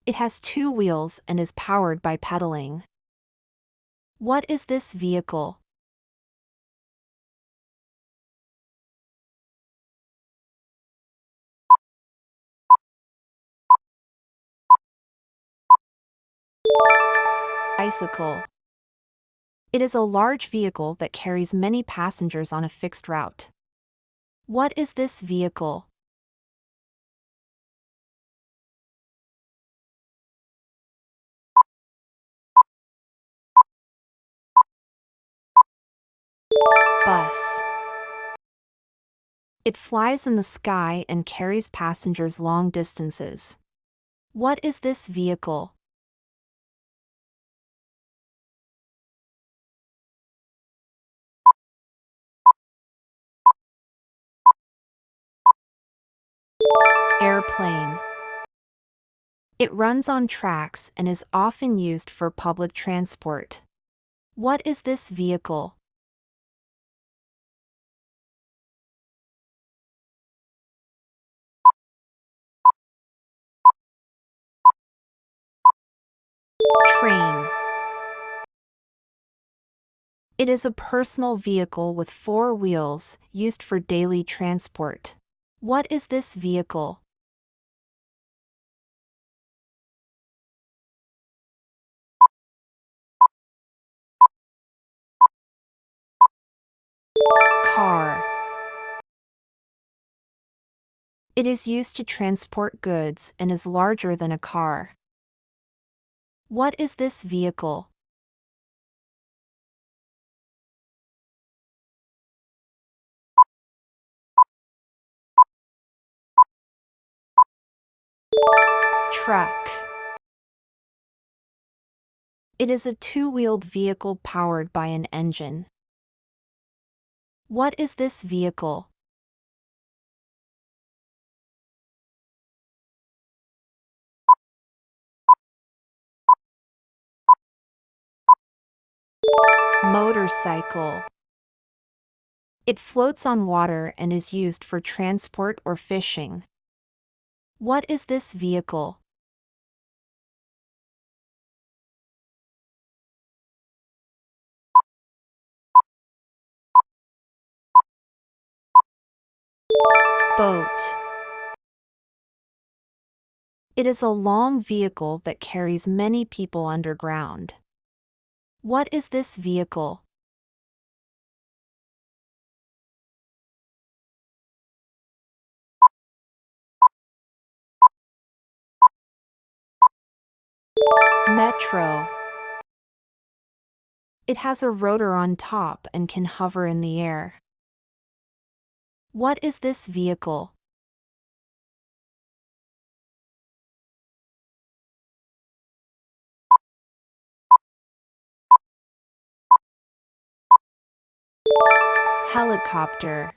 It has two wheels and is powered by pedaling. What is this vehicle? Bicycle. It is a large vehicle that carries many passengers on a fixed route. What is this vehicle? Bus. It flies in the sky and carries passengers long distances. What is this vehicle? Airplane. It runs on tracks and is often used for public transport. What is this vehicle? Train. It is a personal vehicle with four wheels, used for daily transport. What is this vehicle? Car. It is used to transport goods and is larger than a car. What is this vehicle? Truck. It is a two-wheeled vehicle powered by an engine. What is this vehicle? Motorcycle. It floats on water and is used for transport or fishing. What is this vehicle? Boat. It is a long vehicle that carries many people underground. What is this vehicle? Metro. It has a rotor on top and can hover in the air. What is this vehicle? Helicopter.